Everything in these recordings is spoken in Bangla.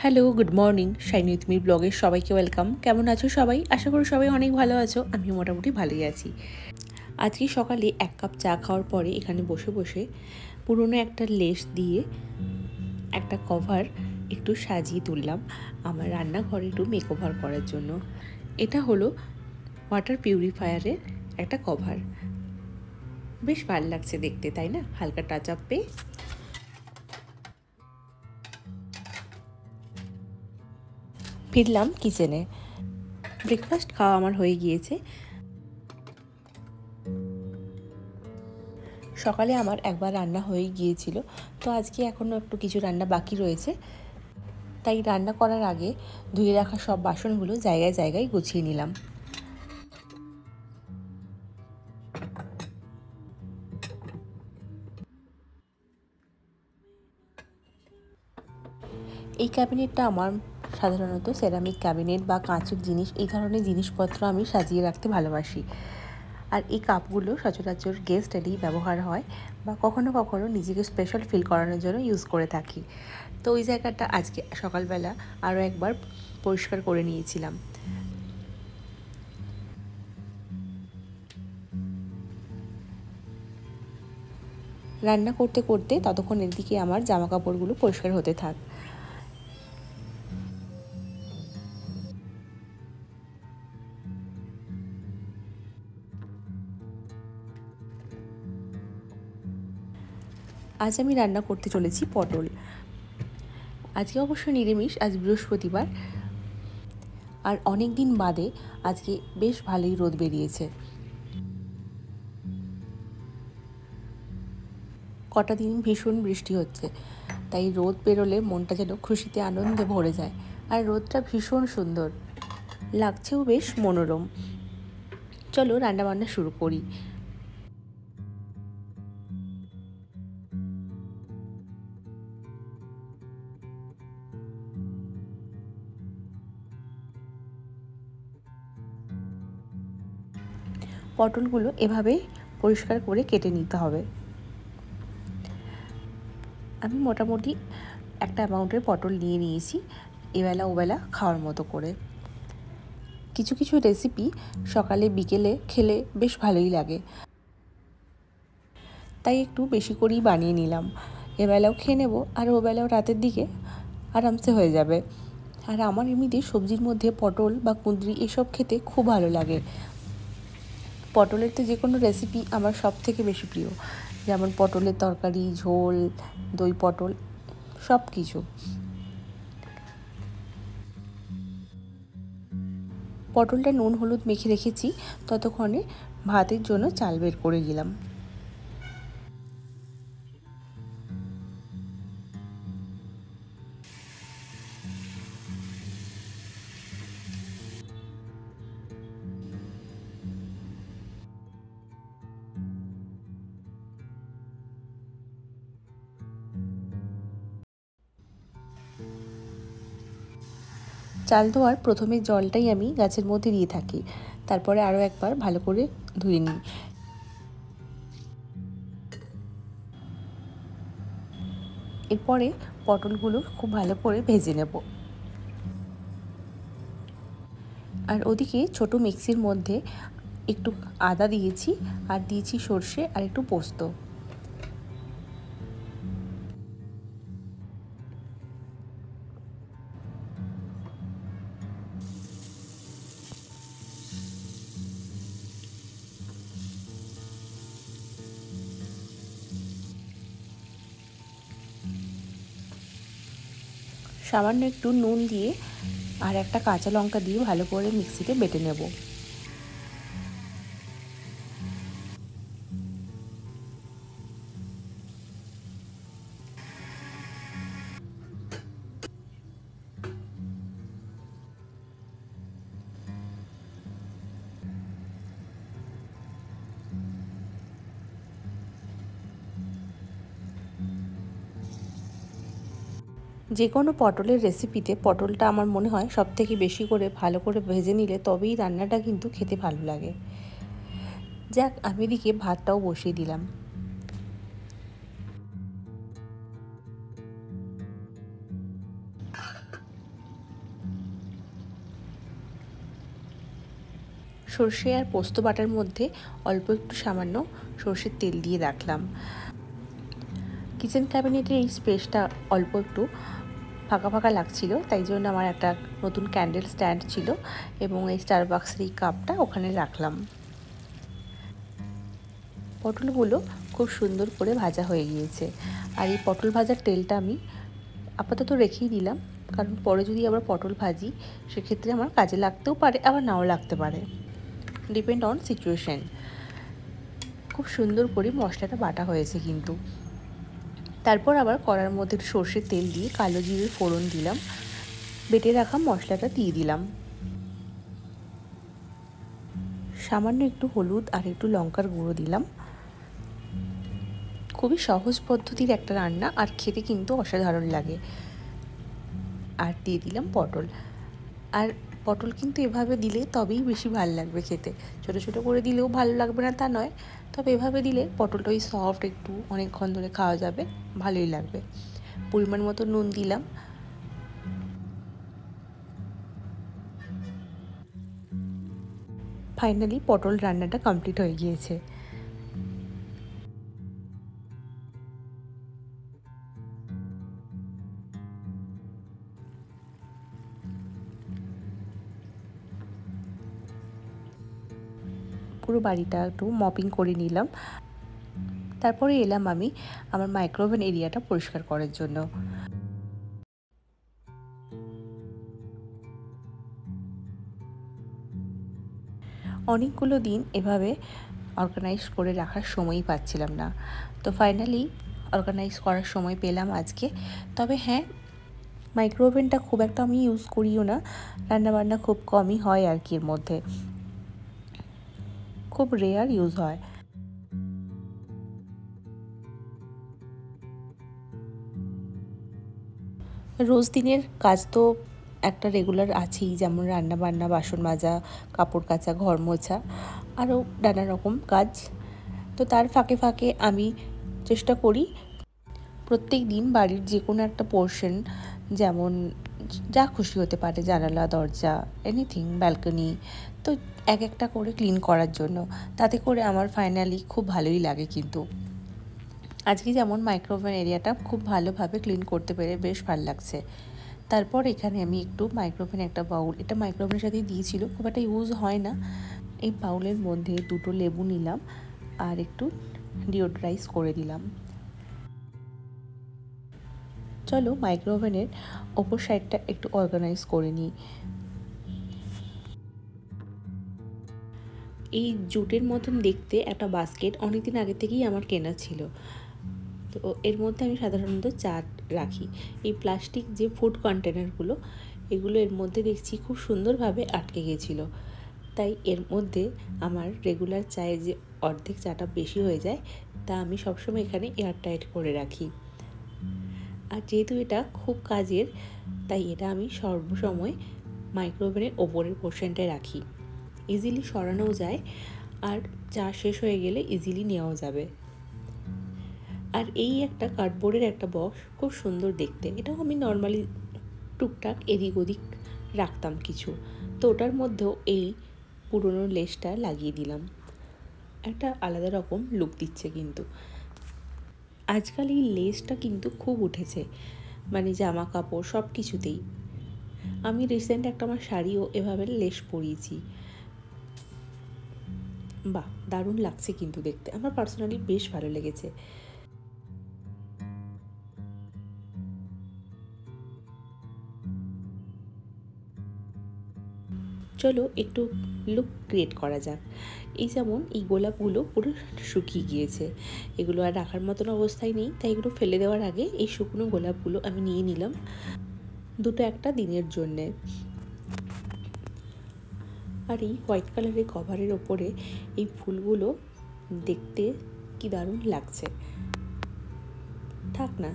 Hello, good morning. Shiny with me ব্লগের সবাইকে ওয়েলকাম। কেমন আছো সবাই? আশা করি সবাই অনেক ভালো আছো। আমি মোটামুটি ভালোই আছি। আজকে সকালে 1 কাপ চা খাওয়ার পরে এখানে বসে বসে পুরনো একটা লেস দিয়ে একটা কভার একটু সাজিয়ে তুললাম আমার রান্নাঘরে একটু মেকওভার করার জন্য। এটা হলো ওয়াটার পিউরিফায়ারের একটা কভার। বেশ ভালো লাগছে দেখতে, তাই না? হালকা টাচ আপ পেয়ে ফিরলাম কিচেনে। ব্রেকফাস্ট খাওয়া আমার হয়ে গিয়েছে। সকালে আমার একবার রান্না হয়ে গিয়েছিল, তো আজকে এখনও একটু কিছু রান্না বাকি রয়েছে। তাই রান্না করার আগে ধুয়ে রাখা সব বাসনগুলো জায়গায় জায়গায় গুছিয়ে নিলাম। এই ক্যাবিনেটটা আমার সাধারণত সেরামিক ক্যাবিনেট বা কাঁচের জিনিস, এই ধরনের জিনিসপত্র আমি সাজিয়ে রাখতে ভালোবাসি। আর এই কাপগুলো সচরাচর গেস্ট এলেই ব্যবহার হয় বা কখনো কখনো নিজেকে স্পেশাল ফিল করানোর জন্য ইউজ করে থাকি। তো ওই জায়গাটা আজকে সকালবেলা আরও একবার পরিষ্কার করে নিয়েছিলাম। রান্না করতে করতে ততক্ষণ এদিকে আমার জামা কাপড়গুলো পরিষ্কার হতে থাক। আজ আমি রান্না করতে চলেছি পটল। আজকে অবশ্য নিরামিষ, আজ বৃহস্পতিবার। আর অনেক দিন বাদে আজকে বেশ ভালোই রোদ বেরিয়েছে। কটা দিন ভীষণ বৃষ্টি হচ্ছে, তাই রোদ বেরোলে মনটা যেন খুশিতে আনন্দে ভরে যায়। আর রোদটা ভীষণ সুন্দর লাগছেও, বেশ মনোরম। চলো রান্নাবান্না শুরু করি। পটলগুলো এভাবে পরিষ্কার করে কেটে নিতে হবে। আমি মোটামুটি একটা অ্যামাউন্টের পটল নিয়ে নিয়েছি, এবেলা ওবেলা খাওয়ার মতো করে। কিছু কিছু রেসিপি সকালে বিকেলে খেলে বেশ ভালোই লাগে, তাই একটু বেশি করেই বানিয়ে নিলাম। এবেলাও খেয়ে নেবো আর ওবেলাও রাতের দিকে আরামসে হয়ে যাবে। আর আমার এমনিতে সবজির মধ্যে পটল বা কুঁদরি এসব খেতে খুব ভালো লাগে। পটলের তো যে কোনো রেসিপি আমার সব থেকে বেশি প্রিয়, যেমন পটলের তরকারি, ঝোল, দই পটল, সব কিছু। পটলটা নুন হলুদ মেখে রেখেছি, ততক্ষণে ভাতের জন্য চাল বের করে গেলাম। চাল ধোয়ার প্রথমে জলটাই আমি গাছের মধ্যে দিয়ে থাকি, তারপরে আরও একবার ভালো করে ধুয়ে নিই। এরপরে পটলগুলো খুব ভালো করে ভেজে নেব। আর ওদিকে ছোট মিক্সির মধ্যে একটু আদা দিয়েছি, আর দিয়েছি সর্ষে আর একটু পোস্ত। সামান্য একটু নুন দিয়ে আর একটা কাঁচা লঙ্কা দিয়ে ভালো করে মিক্সিতে বেটে নেব। যে কোনো পটলের রেসিপিতে পটলটা আমার মনে হয় সব থেকে বেশি করে ভালো করে ভেজে নিলে তবেই রান্নাটা কিন্তু খেতে ভালো লাগে। যাক, আমি এদিকে ভাতটাও বসিয়ে দিলাম। সর্ষে আর পোস্ত বাটার মধ্যে অল্প একটু সামান্য সর্ষের তেল দিয়ে রাখলাম। কিচেন ক্যাবিনেটের এই স্পেসটা অল্প একটু ফাঁকা ফাঁকা লাগছিল, তাই জন্য আমার একটা নতুন ক্যান্ডেল স্ট্যান্ড ছিল এবং এই স্টারবাক্সের এই কাপটা ওখানে রাখলাম। পটলগুলো খুব সুন্দর করে ভাজা হয়ে গিয়েছে, আর এই পটল ভাজার তেলটা আমি আপাতত রেখেই দিলাম, কারণ পরে যদি আবার পটল ভাজি সেক্ষেত্রে আমার কাজে লাগতেও পারে, আবার নাও লাগতে পারে, ডিপেন্ড অন সিচুয়েশন। খুব সুন্দর করে মশলাটা বাটা হয়েছে কিন্তু। তারপর আবার কড়ার মধ্যে সর্ষের তেল দিয়ে কালো জিরের ফোড়ন দিলাম, বেটে রাখা মশলাটা দিয়ে দিলাম, সামান্য একটু হলুদ আর একটু লঙ্কার গুঁড়ো দিলাম। খুবই সহজ পদ্ধতির একটা রান্না, আর খেতে কিন্তু অসাধারণ লাগে। আর দিয়ে দিলাম পটল। আর পটল কিন্তু এভাবে দিলে তবেই বেশি ভালো লাগবে খেতে, ছোটো ছোটো করে দিলেও ভালো লাগবে না তা নয়, তবে এভাবে দিলে পটলটা ওই সফট একটু অনেকক্ষণ ধরে খাওয়া যাবে, ভালোই লাগবে। পরিমাণ মতো নুন দিলাম। ফাইনালি পটল রান্নাটা কমপ্লিট হয়ে গিয়েছে। পুরো বাড়িটা একটু মপিং করে নিলাম, তারপরে এলাম আমি আমার মাইক্রোওভেন এরিয়াটা পরিষ্কার করার জন্য। অনেকগুলো দিন এভাবে অর্গানাইজ করে রাখার সময়ই পাচ্ছিলাম না, তো ফাইনালি অর্গানাইজ করার সময় পেলাম আজকে। তবে হ্যাঁ, মাইক্রোওভেনটা খুব একটা আমি ইউজ করিও না, রান্নাবান্না খুব কমই হয় আর কি, এর মধ্যে খুব রেয়ার ইউজ হয়। রোজ দিনের কাজ তো একটা রেগুলার আছেই, যেমন রান্না বান্না, বাসন মাজা, কাপড় কাচা, ঘর মোছা, আরও নানা রকম কাজ। তো তার ফাঁকে ফাঁকে আমি চেষ্টা করি প্রত্যেক দিন বাড়ির যে কোনো একটা পোর্শন, যেমন যা খুশি হতে পারে, জানালা, দরজা, এনিথিং, ব্যালকনি, তো এক একটা করে ক্লিন করার জন্য। তাতে করে আমার ফাইনালি খুব ভালোই লাগে কিন্তু। আজকে যেমন মাইক্রোওভেন এরিয়াটা খুব ভালোভাবে ক্লিন করতে পেরে বেশ ভালো লাগছে। তারপর এখানে আমি একটু মাইক্রোওভেন একটা বাউল, এটা মাইক্রোওভেনের সাথেই দিয়েছিল, খুব একটা ইউজ হয় না, এই বাউলের মধ্যে দুটো লেবু নিলাম আর একটু ডিওড্রাইজ করে দিলাম। চলো মাইক্রোওভেনের ওপর সাইডটা একটু অর্গানাইজ করে নিই। এই জুটের মতন দেখতে একটা বাস্কেট অনেকদিন আগে থেকেই আমার কেনা ছিল, তো এর মধ্যে আমি সাধারণত চা রাখি। এই প্লাস্টিক যে ফুড কন্টেনারগুলো, এগুলো এর মধ্যে দেখছি খুব সুন্দরভাবে আটকে গেছিলো, তাই এর মধ্যে আমার রেগুলার চায়ের যে অর্ধেক চাটা বেশি হয়ে যায়, তা আমি সবসময় এখানে এয়ারটাইট করে রাখি। আর যেহেতু এটা খুব কাজের, তাই এটা আমি সর্বসময় মাইক্রোওভেনের ওপরের পোর্শনটায় রাখি, ইজিলি সরানোও যায়, আর চা শেষ হয়ে গেলে ইজিলি নেওয়াও যাবে। আর এই একটা কার্ডবোর্ডের একটা বক্স, খুব সুন্দর দেখতে, এটাও আমি নর্মালি টুকটাক এদিক ওদিক রাখতাম কিছু, তো ওটার মধ্যেও এই পুরনো লেসটা লাগিয়ে দিলাম, একটা আলাদা রকম লুক দিচ্ছে কিন্তু। আজকাল এই লেসটা কিন্তু খুব উঠেছে, মানে জামা কাপড় সব কিছুতেই। আমি রিসেন্ট একটা আমার শাড়িও এভাবে লেস পরিয়েছি, বাহ দারুণ লাগছে কিন্তু দেখতে, আমার পার্সোনালি বেশ ভালো লেগেছে। চলো একটু লুক ক্রিয়েট করা যাক। এই যেমন এই গোলাপগুলো পুরো শুকিয়ে গিয়েছে, এগুলো আর রাখার মতন অবস্থায় নেই, তাই এগুলো ফেলে দেওয়ার আগে এই শুকনো গোলাপগুলো আমি নিয়ে নিলাম দুটো একটা দিনের জন্যে। আর এই হোয়াইট কালারের কভারের ওপরে এই ফুলগুলো দেখতে কি দারুণ লাগছে। থাক না,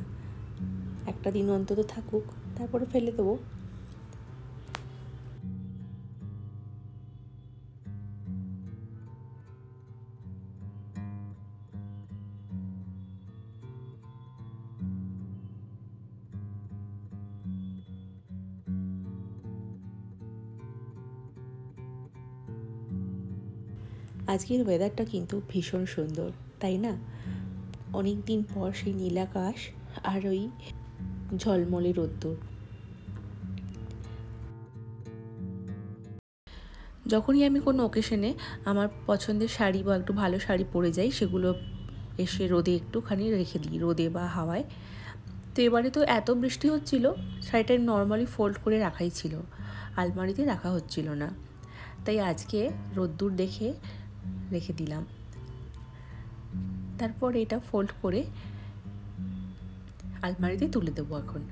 একটা দিন অন্তত থাকুক, তারপরে ফেলে দেবো। আজকের ওয়েদারটা কিন্তু ভীষণ সুন্দর, তাই না? অনেক দিন পর সেই নীল আকাশ আর ওই ঝলমলে রোদ্দুর। যখনই আমি কোনো ওকেশনে আমার পছন্দের শাড়ি বা একটু ভালো শাড়ি পরে যাই, সেগুলো এসে রোদে একটুখানি রেখে দিই, রোদে বা হাওয়ায়। তো এবারে তো এত বৃষ্টি হচ্ছিল, শাড়িটা নর্মালি ফোল্ড করে রাখাই ছিল, আলমারিতে রাখা হচ্ছিল না। তাই আজকে রোদ্দুর দেখে রেখে দিলাম। তারপর এটা ফোল্ড করে আলমারিতে তুলে দেবো এখন।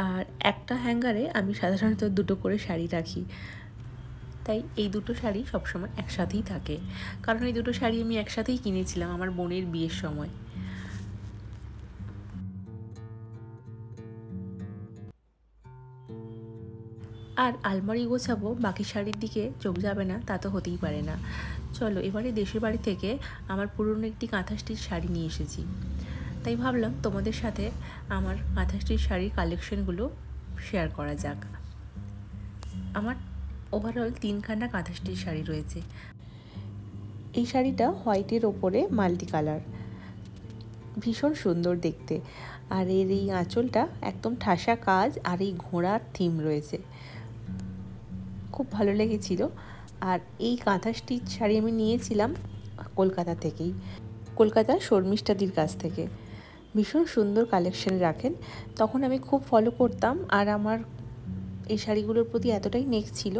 আর একটা হ্যাঙ্গারে আমি সাধারণত 2টো করে শাড়ি রাখি, তাই এই 2টো শাড়ি সবসময় একসাথেই থাকে। কারণ এই 2টো শাড়ি আমি একসাথেই কিনেছিলাম আমার বোনের বিয়ের সময়। আর আলমারি গোছাবো, বাকি শাড়ির দিকে চোখ যাবে না তা তো হতেই পারে না। চলো, এবারে দেশের বাড়ি থেকে আমার পুরনো একটি কাঁথা স্টিচ শাড়ি নিয়ে এসেছি, তাই ভাবলাম তোমাদের সাথে আমার কাঁথা স্টিচ শাড়ির কালেকশনগুলো শেয়ার করা যাক। আমার ওভারঅল 3খানা কাঁথা স্টিচ শাড়ি রয়েছে। এই শাড়িটা হোয়াইটের ওপরে মাল্টি কালার, ভীষণ সুন্দর দেখতে। আর এর এই আঁচলটা একদম ঠাসা কাজ আর এই ঘোড়ার থিম রয়েছে, খুব ভালো লেগেছিল। আর এই কাঁথা স্টিচ শাড়ি আমি নিয়েছিলাম কলকাতা থেকেই, কলকাতার শর্মিষ্ঠাদির কাছ থেকে। ভীষণ সুন্দর কালেকশন রাখেন, তখন আমি খুব ফলো করতাম। আর আমার এই শাড়িগুলোর প্রতি এতটাই নেক ছিল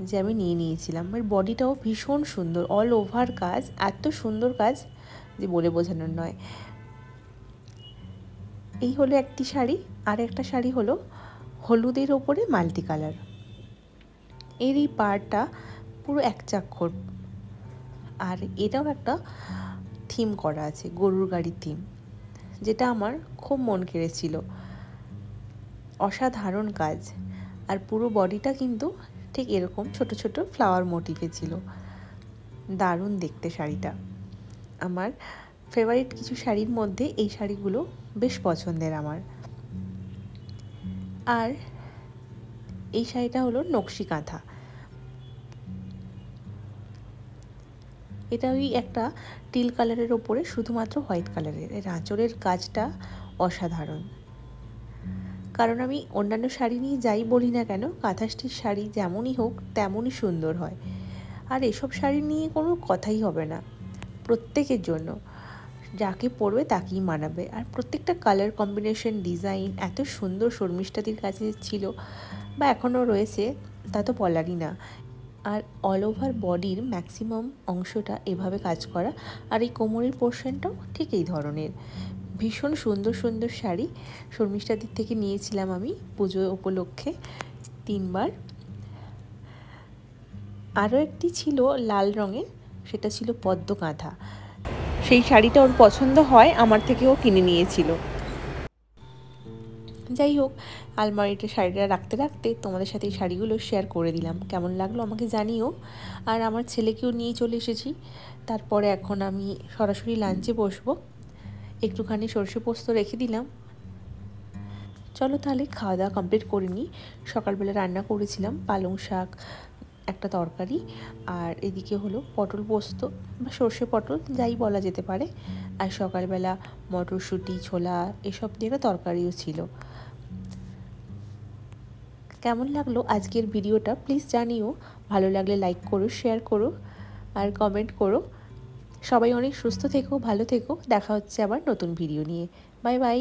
যে আমি নিয়ে নিয়েছিলাম। আর বডিটাও ভীষণ সুন্দর, অল ওভার কাজ, এত সুন্দর কাজ যে বলে বোঝানোর নয়। এই হলো একটি শাড়ি। আর একটা শাড়ি হলো হলুদের ওপরে মাল্টি কালার। এর এই পাড়টা পুরো একচাক্ষর, আর এটাও একটা থিম করা আছে, গরুর গাড়ির থিম, যেটা আমার খুব মন কেড়েছিল। অসাধারণ কাজ। আর পুরো বডিটা কিন্তু ঠিক এরকম ছোট ছোট ফ্লাওয়ার মোটিভে ছিল। দারুণ দেখতে শাড়িটা। আমার ফেভারিট কিছু শাড়ির মধ্যে এই শাড়িগুলো বেশ পছন্দের আমার। আর এই শাড়িটা হলো নকশি কাঁথা। এটা ওই একটা টিল কালারের ওপরে শুধুমাত্র হোয়াইট কালারের। এর আঁচলের কাজটা অসাধারণ। কারণ আমি অন্যান্য শাড়ি নিয়ে যাই বলি না কেন, কাঁথা স্টিচ শাড়ি যেমনই হোক তেমনই সুন্দর হয়। আর এসব শাড়ি নিয়ে কোনো কথাই হবে না, প্রত্যেকের জন্য যাকে পরবে তাকেই মানাবে। আর প্রত্যেকটা কালার কম্বিনেশন, ডিজাইন এত সুন্দর শর্মিষ্ঠাদির কাছে ছিল বা এখনও রয়েছে, তা তো বলারই না। আর অল ওভার বডির ম্যাক্সিমাম অংশটা এভাবে কাজ করা, আর এই কোমরের পোর্শনটাও ঠিক এই ধরনের। ভীষণ সুন্দর সুন্দর শাড়ি শর্মিষ্ঠাদির থেকে নিয়েছিলাম আমি পুজো উপলক্ষে 3বার। আরও একটি ছিল লাল রঙের, সেটা ছিল পদ্ম কাঁথা। সেই শাড়িটা ওর পছন্দ হয়, আমার থেকেও কিনে নিয়েছিল। যাই হোক, আলমারিতে শাড়িটা রাখতে রাখতে তোমাদের সাথে এই শাড়িগুলো শেয়ার করে দিলাম। কেমন লাগলো আমাকে জানিও। আর আমার ছেলেকেও নিয়ে চলে এসেছি। তারপরে এখন আমি সরাসরি লাঞ্চে বসবো। একটুখানি সর্ষে পোস্ত রেখে দিলাম। চলো তাহলে খাওয়া দাওয়া কমপ্লিট করে নিই। সকালবেলা রান্না করেছিলাম পালং শাক, একটা তরকারি, আর এদিকে হলো পটল পোস্ত বা সর্ষে পটল যাই বলা যেতে পারে। আর সকালবেলা মটরশুঁটি, ছোলা এসব দিয়ে একটা তরকারিও ছিল। কেমন লাগলো আজকের ভিডিওটা প্লিজ জানিও। ভালো লাগলে লাইক করো, শেয়ার করো আর কমেন্ট করো। সবাই অনেক সুস্থ থেকো, ভালো থেকো। দেখা হচ্ছে আবার নতুন ভিডিও নিয়ে। Bye bye.